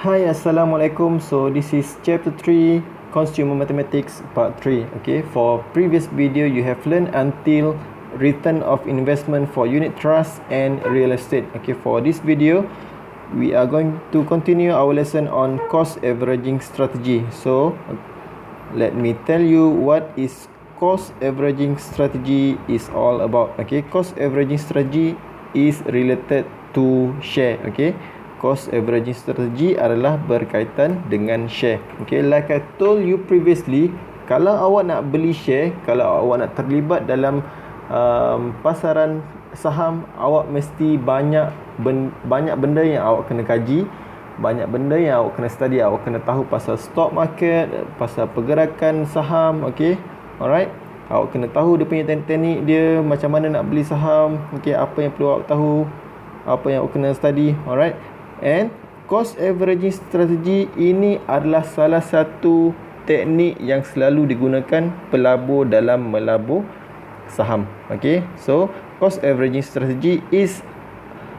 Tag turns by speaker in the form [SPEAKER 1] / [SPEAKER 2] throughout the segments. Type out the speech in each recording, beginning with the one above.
[SPEAKER 1] Hi, Assalamualaikum. So this is chapter 3, Consumer Mathematics part 3. Okay, for previous video you have learned until return of investment for unit trust and real estate. Okay, for this video we are going to continue our lesson on cost averaging strategy. So let me tell you what is cost averaging strategy is all about. Okay, cost averaging strategy is related to share. Okay, cost averaging strategy adalah berkaitan dengan share. Okay, like I told you previously, kalau awak nak beli share, kalau awak nak terlibat dalam pasaran saham, awak mesti banyak benda yang awak kena kaji, banyak benda yang awak kena study. Awak kena tahu pasal stock market, pasal pergerakan saham. Okay, alright, awak kena tahu dia punya teknik dia, macam mana nak beli saham. Okay, apa yang perlu awak tahu, apa yang awak kena study. Alright, and cost averaging strategy ini adalah salah satu teknik yang selalu digunakan pelabur dalam melabur saham. Okay, so cost averaging strategy is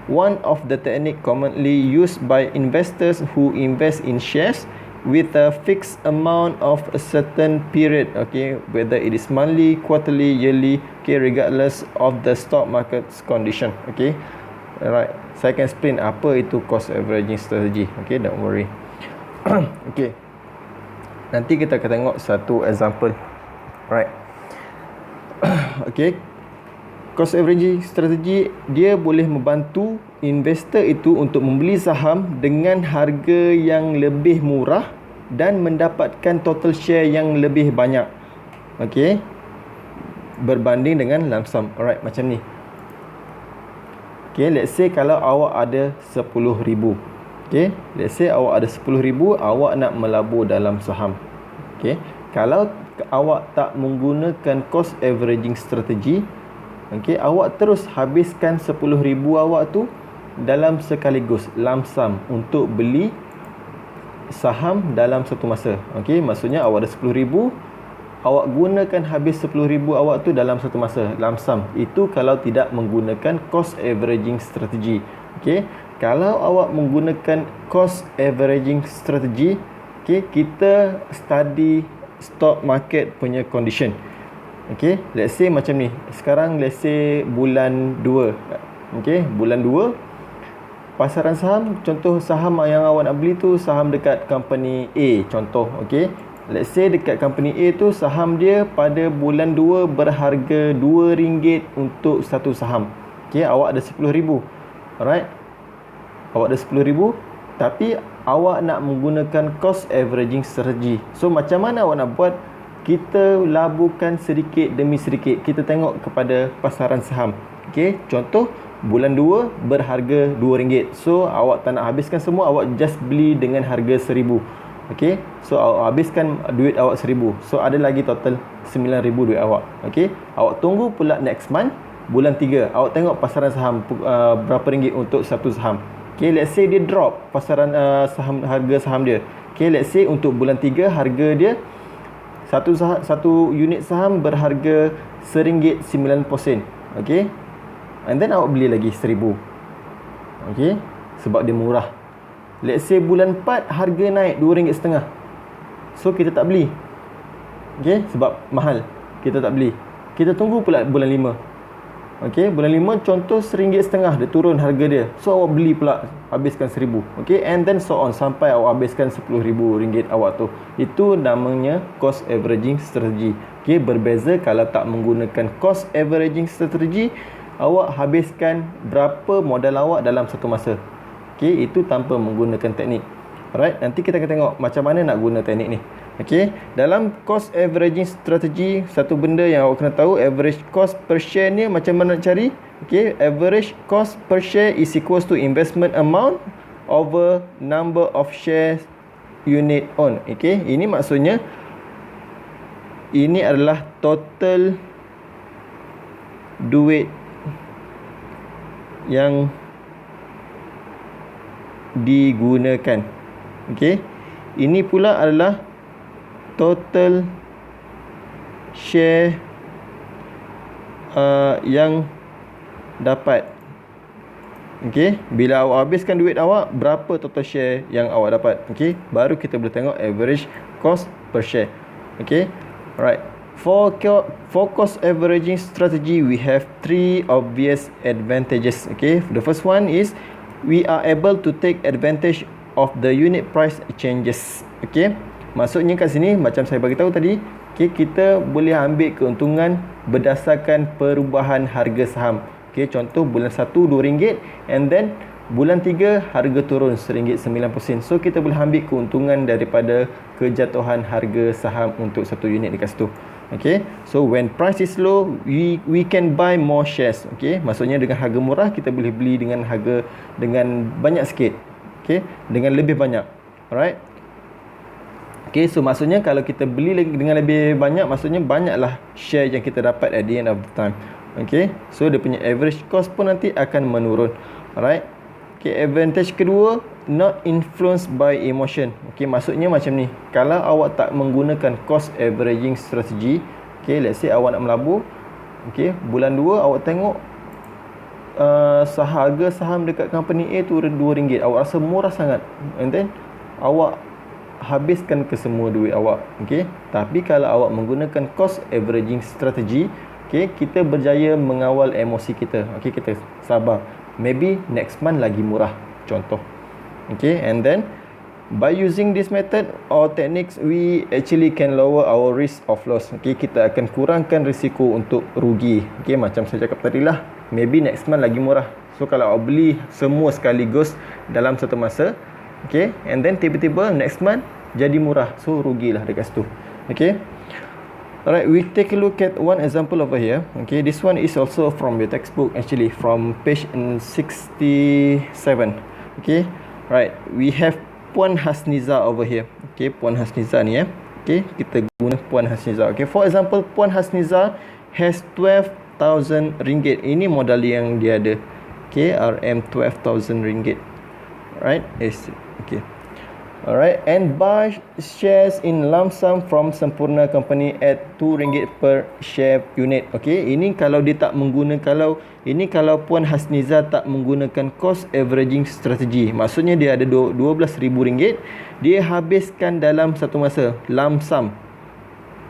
[SPEAKER 1] one of the technique commonly used by investors who invest in shares with a fixed amount of a certain period. Okay, whether it is monthly, quarterly, yearly, okay, regardless of the stock market's condition. Okay, alright, saya akan explain apa itu cost averaging strategy. Okay, don't worry. Okay, nanti kita akan tengok satu example. Alright. Okay, cost averaging strategy dia boleh membantu investor itu untuk membeli saham dengan harga yang lebih murah dan mendapatkan total share yang lebih banyak. Okay, berbanding dengan lump sum. Alright, macam ni. Okay, let's say kalau awak ada 10,000. Okay, let's say awak ada 10,000, awak nak melabur dalam saham. Okay, kalau awak tak menggunakan cost averaging strategy, okay, awak terus habiskan 10,000 awak tu dalam sekaligus lump sum untuk beli saham dalam satu masa. Okay, maksudnya awak ada 10,000, awak gunakan habis 10,000 awak tu dalam satu masa, lump sum. Itu kalau tidak menggunakan cost averaging strategy. Okay, kalau awak menggunakan cost averaging strategy, okay, kita study stock market punya condition. Okay, let's say macam ni. Sekarang let's say bulan 2. Okay, bulan 2 pasaran saham, contoh saham yang awak nak beli tu saham dekat company A contoh. Okay, let's say dekat company A tu saham dia pada bulan 2 berharga RM2 untuk satu saham. Okay, awak ada 10,000. Alright, awak ada 10,000, tapi awak nak menggunakan cost averaging strategy. So macam mana awak nak buat? Kita laburkan sedikit demi sedikit. Kita tengok kepada pasaran saham. Okay, contoh bulan 2 berharga RM2. So awak tak nak habiskan semua, awak just beli dengan harga RM1,000. Okay, so awak habiskan duit awak RM1,000. So ada lagi total RM9,000 duit awak. Okay, awak tunggu pula next month, bulan 3, awak tengok pasaran saham berapa ringgit untuk satu saham. Okay, let's say dia drop pasaran saham, harga saham dia. Okay, let's say untuk bulan 3 harga dia satu unit saham berharga RM1.09. Okay, and then awak beli lagi RM1,000. Okay, sebab dia murah. Let's say bulan 4 harga naik RM2.50. So kita tak beli. Okay, sebab mahal, kita tak beli. Kita tunggu pula bulan 5. Okay, bulan 5 contoh RM1.50 dia turun harga dia. So awak beli pula, habiskan RM1,000. Okay, and then so on sampai awak habiskan RM10,000 awak tu. Itu namanya cost averaging strategy. Okay, berbeza kalau tak menggunakan cost averaging strategy, awak habiskan berapa modal awak dalam satu masa. Okay, itu tanpa menggunakan teknik. Alright, nanti kita akan tengok macam mana nak guna teknik ni. Okay, dalam cost averaging strategy, satu benda yang awak kena tahu, average cost per share ni macam mana nak cari. Okay, average cost per share is equals to investment amount over number of shares unit own. Okay, ini maksudnya ini adalah total duit yang digunakan. Okay, ini pula adalah total share yang dapat. Okey, bila awak habiskan duit awak, berapa total share yang awak dapat? Okey, baru kita boleh tengok average cost per share. Okey. Alright. For cost averaging strategy, we have 3 obvious advantages. Okay, the first one is we are able to take advantage of the unit price changes. Okay, maksudnya kat sini macam saya bagi tahu tadi, okay, kita boleh ambil keuntungan berdasarkan perubahan harga saham. Okay, contoh bulan 1 RM2 and then bulan 3 harga turun RM1.90. So kita boleh ambil keuntungan daripada kejatuhan harga saham untuk satu unit dekat situ. Okay, so when price is low, we can buy more shares. Okay, maksudnya dengan harga murah kita boleh beli dengan harga dengan banyak sikit. Okay, dengan lebih banyak. Alright. Okay, so maksudnya kalau kita beli dengan lebih banyak, maksudnya banyaklah share yang kita dapat at the end of the time. Okay, so dia punya average cost pun nanti akan menurun. Alright. Okay, advantage kedua, not influenced by emotion. Okay, maksudnya macam ni. Kalau awak tak menggunakan cost averaging strategy, okay, let's say awak nak melabur, okay, bulan 2 awak tengok harga saham dekat company A tu RM2, awak rasa murah sangat, and then awak habiskan ke semua duit awak. Okay, tapi kalau awak menggunakan cost averaging strategy, okay, kita berjaya mengawal emosi kita. Okay, kita sabar, maybe next month lagi murah, contoh. Okay, and then by using this method or techniques, we actually can lower our risk of loss. Okay, kita akan kurangkan risiko untuk rugi. Okay, macam saya cakap tadi lah, maybe next month lagi murah. So kalau awak beli semua sekaligus dalam satu masa, okay, and then tiba-tiba next month jadi murah, so rugilah dekat situ. Okay. Alright, we take a look at one example over here. Okay, this one is also from your textbook, actually from page 67. Okay, right, we have Puan Hasniza over here. Okay, Puan Hasniza ni okay, kita guna Puan Hasniza. Okay, for example, Puan Hasniza has RM12,000. Ini modal yang dia ada. Okay, RM12,000. Right, okay. Alright, and buy shares in lump sum from Sempurna Company at RM2 per share unit. Okay, ini kalau dia tak menggunakan, kalau Puan Hasniza tak menggunakan cost averaging strategy, maksudnya dia ada RM12,000, dia habiskan dalam satu masa, lump sum.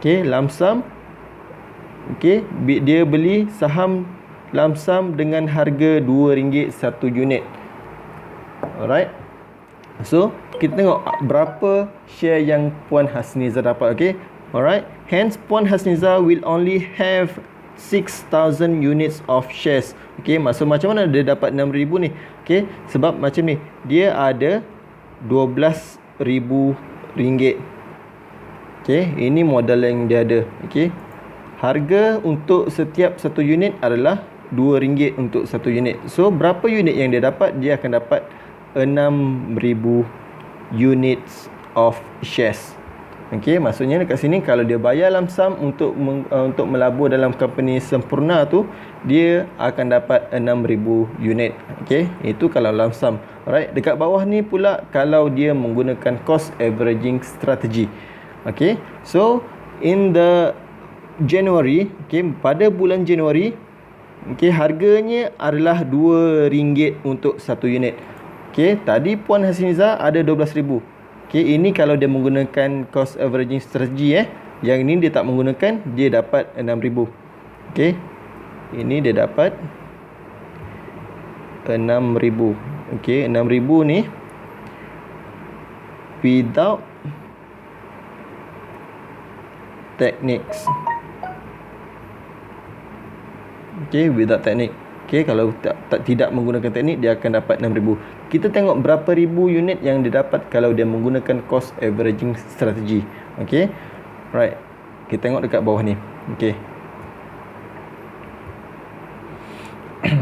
[SPEAKER 1] Okay, lump sum. Okay, dia beli saham lump sum dengan harga RM2 satu unit. Alright. So, kita tengok berapa share yang Puan Hasniza dapat. Okay, alright. Hence, Puan Hasniza will only have 6,000 units of shares. Okay, maksud macam mana dia dapat RM6,000 ni? Okay, sebab macam ni, dia ada RM12,000. Okay, ini modal yang dia ada. Okay, harga untuk setiap satu unit adalah RM2 untuk satu unit. So, berapa unit yang dia dapat? Dia akan dapat 6,000 units of shares. Okay, maksudnya dekat sini kalau dia bayar lump sum untuk melabur dalam company Sempurna tu, dia akan dapat 6,000 unit. Okay, itu kalau lump sum. Alright, dekat bawah ni pula kalau dia menggunakan cost averaging strategy. Okay, so in the January, okay, pada bulan Januari, okay, harganya adalah RM2 untuk satu unit. Okay, tadi Puan Hasniza ada 12,000. Okay, ini kalau dia menggunakan cost averaging strategy. Yang ini dia tak menggunakan, dia dapat 6,000. Okay, ini dia dapat 6,000. Okay, 6,000 ni without techniques. Okay, without technique. Okay, kalau tidak menggunakan teknik, dia akan dapat 6,000. Kita tengok berapa ribu unit yang dia dapat kalau dia menggunakan cost averaging strategy. Okay, right, kita tengok dekat bawah ni. Okay.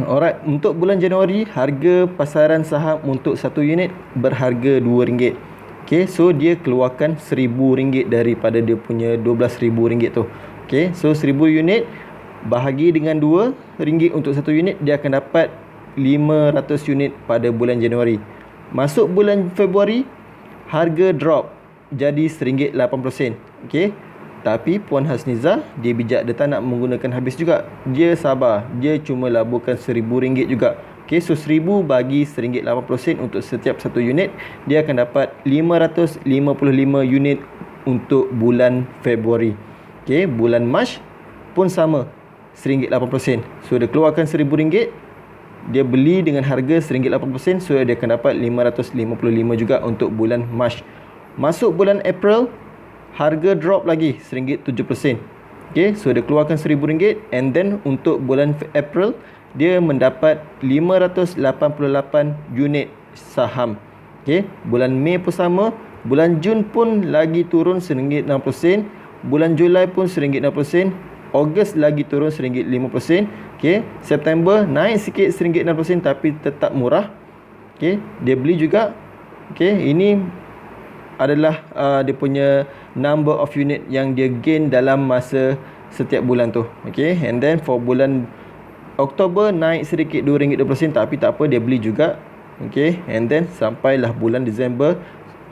[SPEAKER 1] Alright, untuk bulan Januari, harga pasaran saham untuk satu unit berharga RM2. Okay, so dia keluarkan RM1,000 daripada dia punya RM12,000 tu. Okay, so 1,000 unit bahagi dengan RM2 untuk satu unit, dia akan dapat 500 unit pada bulan Januari. Masuk bulan Februari, harga drop jadi RM1.80. Okay, tapi Puan Hasniza, dia bijak, dia tak nak menggunakan habis juga. Dia sabar, dia cuma laburkan RM1,000 juga. Okay, so 1000 bagi RM1.80 untuk setiap satu unit, dia akan dapat 555 unit untuk bulan Februari. Okay, bulan Mac pun sama, RM1.80. So dia keluarkan RM1000, dia beli dengan harga RM1.80, so dia akan dapat 555 juga untuk bulan Mac. Masuk bulan April, harga drop lagi RM1.70. Okay, so dia keluarkan RM1000, and then untuk bulan April dia mendapat 588 unit saham. Okay, bulan Mei pun sama, bulan Jun pun lagi turun RM1.60, bulan Julai pun RM1.60, Ogos lagi turun RM1.50. Okay, September naik sikit RM1.60 tapi tetap murah. Okay, dia beli juga. Okay, ini adalah dia punya number of unit yang dia gain dalam masa setiap bulan tu. Okay, and then for bulan Oktober naik sedikit RM2.20 tapi tak apa, dia beli juga. Okay, and then sampailah bulan Disember,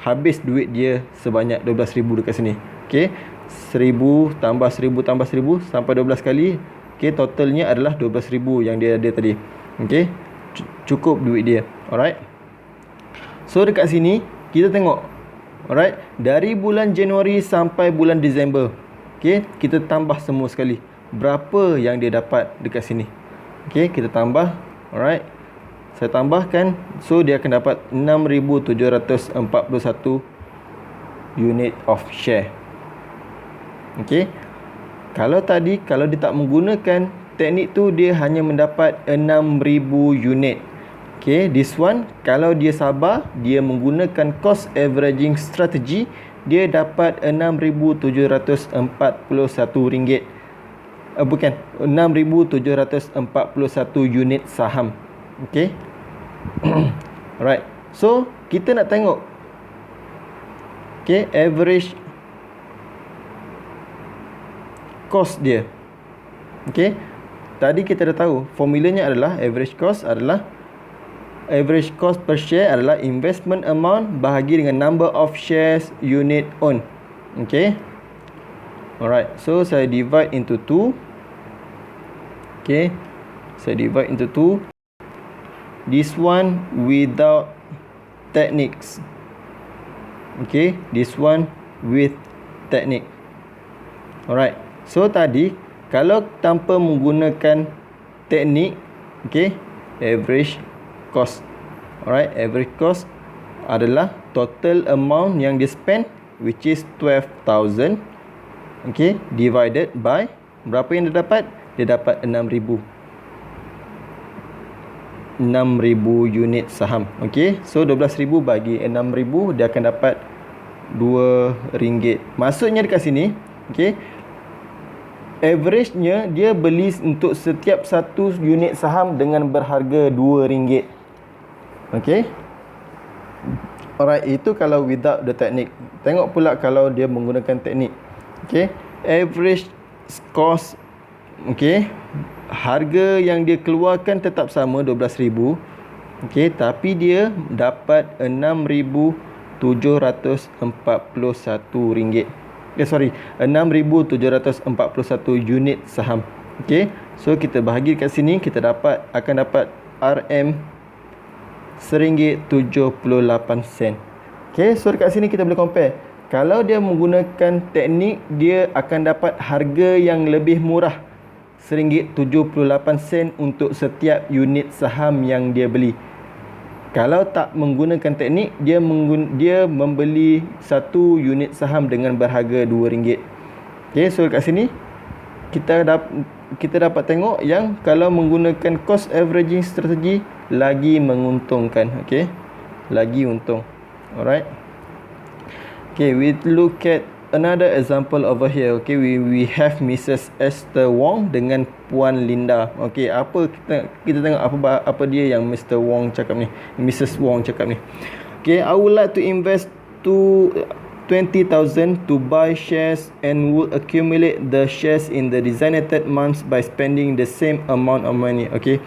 [SPEAKER 1] habis duit dia sebanyak 12,000 dekat sini. Okay, 1000 tambah 1000 tambah 1000 sampai 12 kali. Okay, totalnya adalah 12,000 yang dia ada tadi. Okay, cukup duit dia. Alright, so dekat sini kita tengok, alright, dari bulan Januari sampai bulan Disember, okay, kita tambah semua sekali berapa yang dia dapat dekat sini. Okay, kita tambah. Alright, saya tambahkan, so dia akan dapat 6,741 unit of share. Okay, kalau tadi, kalau dia tak menggunakan teknik tu, dia hanya mendapat 6,000 unit. Okay, this one, kalau dia sabar, dia menggunakan cost averaging strategy, dia dapat RM6,741. Bukan, 6,741 unit saham. Okay. Alright, so kita nak tengok, okay, average cost dia. Okay, tadi kita dah tahu formulanya adalah average cost per share adalah investment amount bahagi dengan number of shares unit owned. Okay. Alright, so saya divide into 2. Okay, saya divide into 2. This one without techniques. Okay, this one with technique. Alright, so tadi kalau tanpa menggunakan teknik, okay, average cost. Alright, average cost adalah total amount yang dia spend, which is 12,000. Okay, divided by berapa yang dia dapat? Dia dapat 6,000 unit saham. Okay, so 12,000 bagi 6,000, dia akan dapat RM2. Maksudnya dekat sini, okay, average-nya dia beli untuk setiap satu unit saham dengan berharga RM2. Okay, alright, itu kalau without the technique. Tengok pula kalau dia menggunakan teknik. Okay, average cost, okay, harga yang dia keluarkan tetap sama, 12,000. Okay, tapi dia dapat RM6,741. Sorry, 6,741 unit saham. Okay, so kita bahagi kat sini, kita akan dapat RM RM1.78. Okay, so dekat sini kita boleh compare. Kalau dia menggunakan teknik, dia akan dapat harga yang lebih murah, RM1.78 untuk setiap unit saham yang dia beli. Kalau tak menggunakan teknik, dia membeli satu unit saham dengan berharga RM2. Okay, so kat sini kita dapat tengok yang kalau menggunakan cost averaging strategy lagi menguntungkan. Okay, lagi untung. Alright. Okay, we look at another example over here. Okay, we have Mrs. Esther Wong dengan Puan Linda. Okay, kita tengok apa dia yang Mr. Wong cakap ni, Mrs. Wong cakap ni. Okay, I would like to invest 20,000 to buy shares and would accumulate the shares in the designated months by spending the same amount of money. Okay,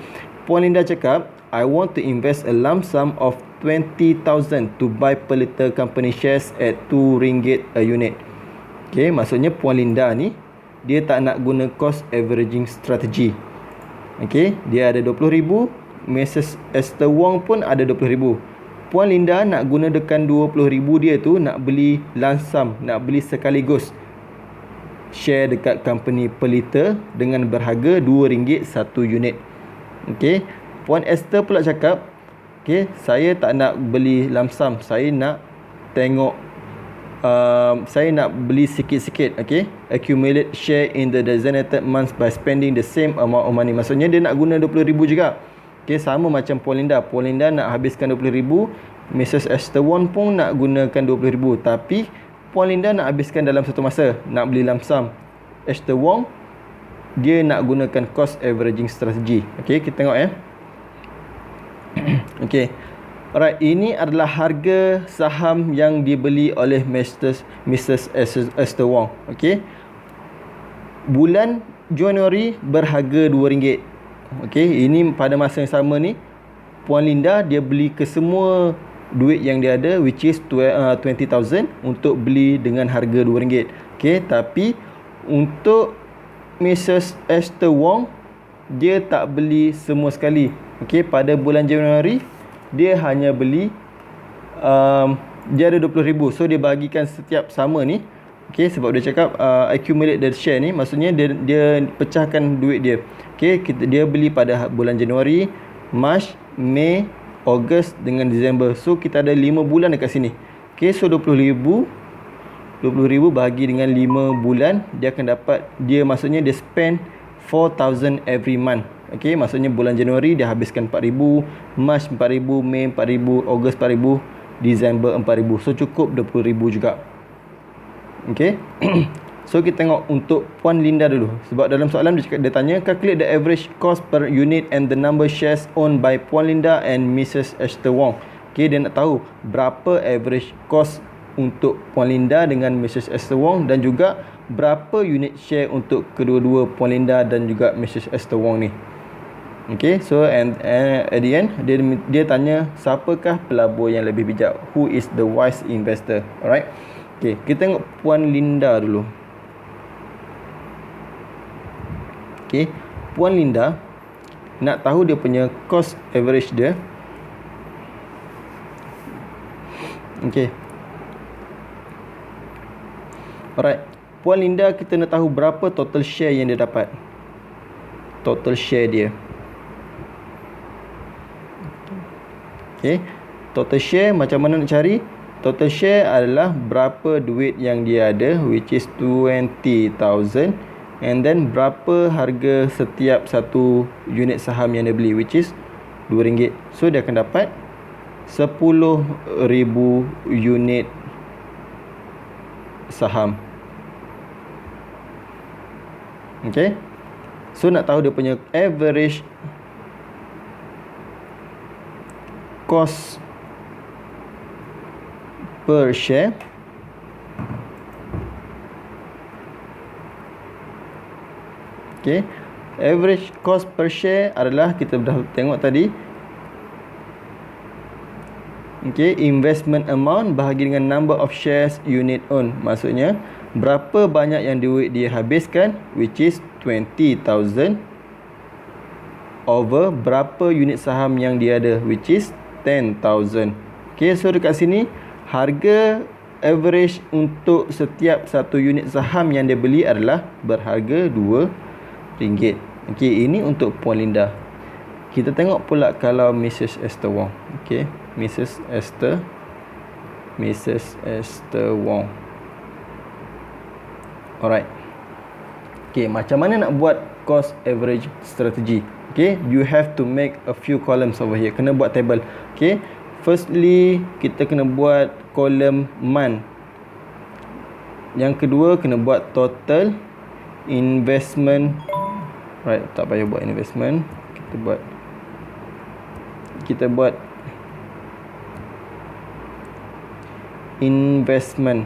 [SPEAKER 1] Puan Linda cakap, I want to invest a lump sum of 20,000 to buy Pelita Company shares at RM2 a unit. Okay, maksudnya Puan Linda ni, dia tak nak guna cost averaging strategy. Okay, dia ada 20,000, Mrs. Esther Wong pun ada 20,000. Puan Linda nak gunakan 20,000 dia tu nak beli langsam, nak beli sekaligus share dekat company Pelita dengan berharga RM2 satu unit. Okey, Puan Esther pula cakap, okey, saya tak nak beli lamsam, saya nak tengok saya nak beli sikit-sikit. Okey, accumulate share in the designated months by spending the same amount of money. Maksudnya dia nak guna 20,000 juga. Okey, sama macam Puan Linda. Puan Linda nak habiskan 20,000, Mrs. Esther Wong pun nak gunakan 20,000, tapi Puan Linda nak habiskan dalam satu masa, nak beli lamsam. Esther Wong dia nak gunakan cost averaging strategy. Okey, kita tengok ya. Okey. Alright, ini adalah harga saham yang dibeli oleh Mrs. Esther Wong. Okey. Bulan Januari berharga RM2. Okey, ini pada masa yang sama ni Puan Linda dia beli ke semua duit yang dia ada, which is 20,000, untuk beli dengan harga RM2. Okey, tapi untuk Mrs. Esther Wong dia tak beli semua sekali. Okey, pada bulan Januari dia hanya beli dia ada 20,000. So dia bahagikan setiap sama ni. Okey, sebab dia cakap accumulate the share ni, maksudnya dia pecahkan duit dia. Okey, dia beli pada bulan Januari, Mac, Mei, Ogos dengan Disember. So kita ada 5 bulan dekat sini. Okey, so 20,000 bahagi dengan 5 bulan, dia akan dapat, dia maksudnya dia spend 4,000 every month. Okey, maksudnya bulan Januari dia habiskan 4,000, Mac 4,000, Mei 4,000, Ogos 4,000, Disember 4,000. So cukup 20,000 juga. Okey. So kita tengok untuk Puan Linda dulu, sebab dalam soalan dia tanya calculate the average cost per unit and the number shares owned by Puan Linda and Mrs. Esther Wong. Okey, dia nak tahu berapa average cost untuk Puan Linda dengan Mrs. Esther Wong, dan juga berapa unit share untuk kedua-dua Puan Linda dan juga Mrs. Esther Wong ni. Okey, so and at the end dia tanya siapakah pelabur yang lebih bijak, who is the wise investor. Alright. Okey, kita tengok Puan Linda dulu. Okey, Puan Linda nak tahu dia punya cost average dia. Okey. Alright. Puan Linda kita nak tahu berapa total share yang dia dapat. Total share dia. Okey. Total share macam mana nak cari? Total share adalah berapa duit yang dia ada, which is 20,000, and then berapa harga setiap satu unit saham yang dia beli, which is RM2. So dia akan dapat 10,000 unit saham. Okay, so nak tahu dia punya average cost per share. Okay, average cost per share adalah kita dah tengok tadi. Okay, investment amount bahagi dengan number of shares unit own. Maksudnya berapa banyak yang duit dia habiskan, which is 20,000, over berapa unit saham yang dia ada, which is 10,000. Okay, so dekat sini harga average untuk setiap satu unit saham yang dia beli adalah berharga RM2. Okay, ini untuk Puan Linda. Kita tengok pula kalau Mrs. Esther Wong. Okay, Mrs. Esther Wong. Alright. Okay, macam mana nak buat cost average strategy? Okay, you have to make a few columns over here. Kena buat table. Okay, firstly kita kena buat column month. Yang kedua kena buat total investment. Right, tak payah buat investment. Kita buat investment.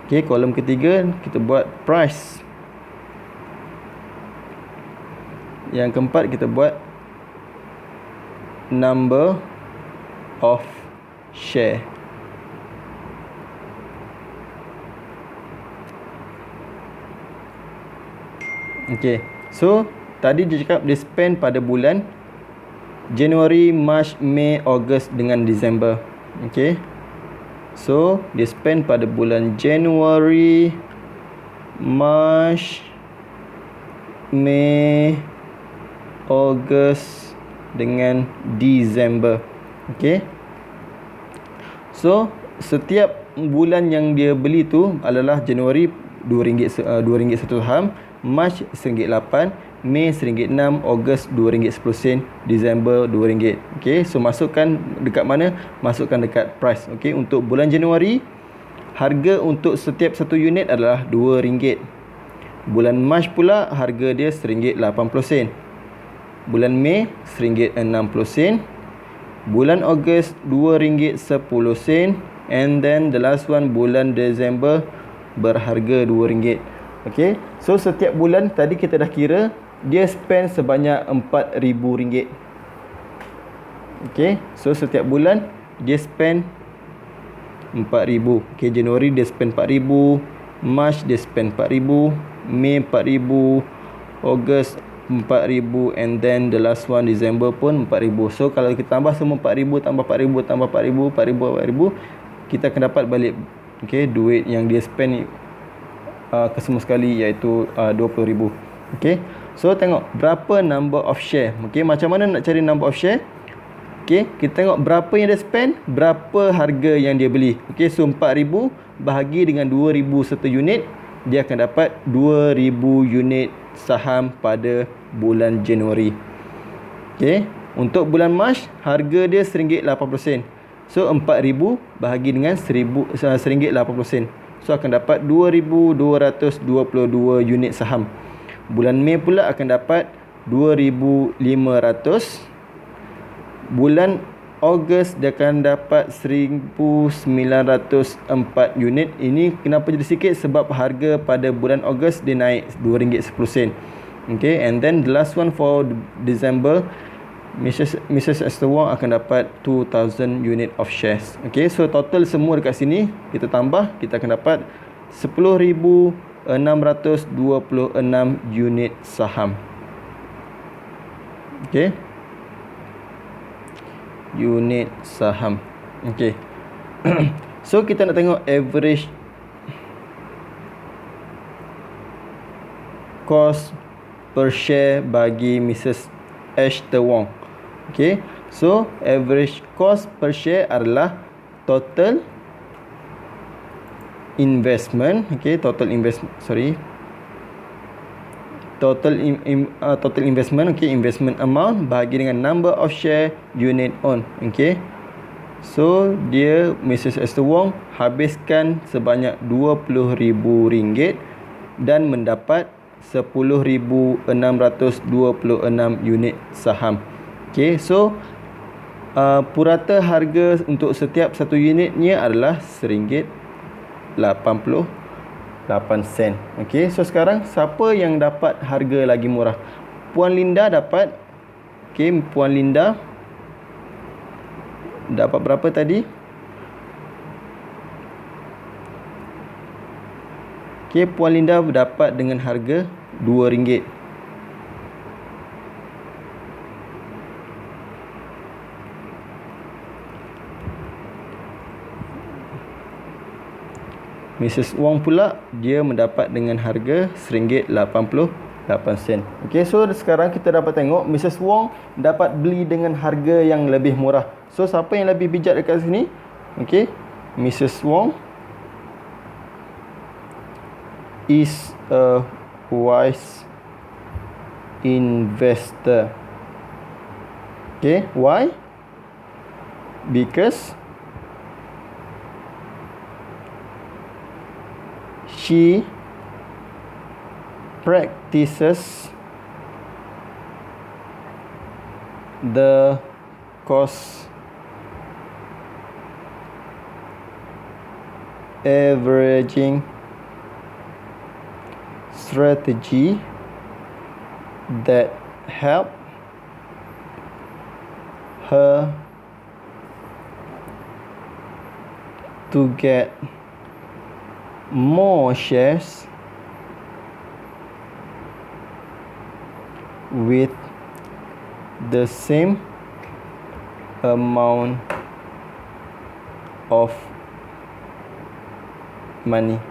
[SPEAKER 1] Okay, kolom ketiga kita buat price. Yang keempat kita buat number of share. Okay, so tadi dia cakap dia spend pada bulan January, March, May, August dengan December. Okay, so dia spend pada bulan January, March, May, August dengan December. Okay, so setiap bulan yang dia beli tu adalah Januari RM2 satu saham, March RM1.8, Mei RM1.6, Ogos RM2.10, Disember RM2. Okey, so masukkan dekat mana? Masukkan dekat price. Okey, untuk bulan Januari harga untuk setiap satu unit adalah RM2. Bulan March pula harga dia RM1.80. Bulan Mei RM1.60. Bulan Ogos RM2.10. And then the last one bulan December berharga RM2. Okay, so setiap bulan tadi kita dah kira dia spend sebanyak RM4,000. Okay, so setiap bulan dia spend RM4,000. Okay, Januari dia spend RM4,000, March dia spend RM4,000, Mei RM4,000, Ogos RM4,000, and then the last one December pun RM4,000. So kalau kita tambah semua RM4,000 tambah RM4,000 tambah RM4,000, RM4,000, kita akan dapat balik duit yang dia spend kesemua sekali, iaitu RM20,000. Okay, so tengok berapa number of share. Okay, macam mana nak cari number of share? Okay, kita tengok berapa yang dia spend, berapa harga yang dia beli. Okay, so RM4,000 bahagi dengan RM2,000 satu unit, dia akan dapat 2,000 unit saham pada bulan Januari. Okay, untuk bulan Mac harga dia RM1.80. So RM4,000 bahagi dengan RM1.80. So akan dapat 2,222 unit saham. Bulan Mei pula akan dapat 2,500. Bulan Ogos dia akan dapat 1,904 unit. Ini kenapa jadi sikit? Sebab harga pada bulan Ogos dia naik RM2.10. Okay, and then the last one for December, Mrs. Esther Wong akan dapat 2,000 unit of shares. Okay, so total semua dekat sini kita tambah, kita akan dapat 10,626 unit saham. Okay, unit saham. Okay. So kita nak tengok average cost per share bagi Mrs. Esther Wong. Okay, so average cost per share adalah total investment. Okay, total investment investment. Okay, investment amount bahagi dengan number of share unit own. Okay, so dia Mrs. Esther Wong habiskan sebanyak RM20,000 dan mendapat 10,626 unit saham. Okay, so purata harga untuk setiap satu unitnya adalah RM1.88. Okay, so sekarang siapa yang dapat harga lagi murah? Puan Linda dapat. Okay, Puan Linda dapat berapa tadi? Okay, Puan Linda dapat dengan harga RM2. Mrs. Wong pula dia mendapat dengan harga RM1.88. Okey, so sekarang kita dapat tengok Mrs. Wong dapat beli dengan harga yang lebih murah. So siapa yang lebih bijak dekat sini? Okey, Mrs. Wong is a wise investor. Okay, why? Because she practices the cost averaging strategy that help her to get more shares with the same amount of money.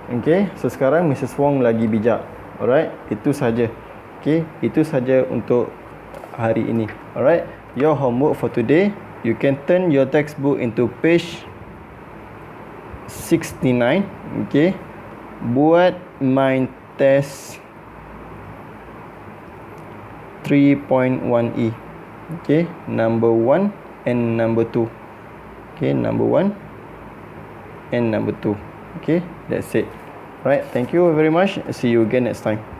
[SPEAKER 1] Okay, so sekarang Mrs. Wong lagi bijak. Alright, itu saja. Okay, itu saja untuk hari ini. Alright, your homework for today, you can turn your textbook into page 69. Okay, buat mind test 3.1e. Okay, number 1 and number 2. Okay, number 1 and number 2. Okay, that's it. Right, thank you very much. See you again next time.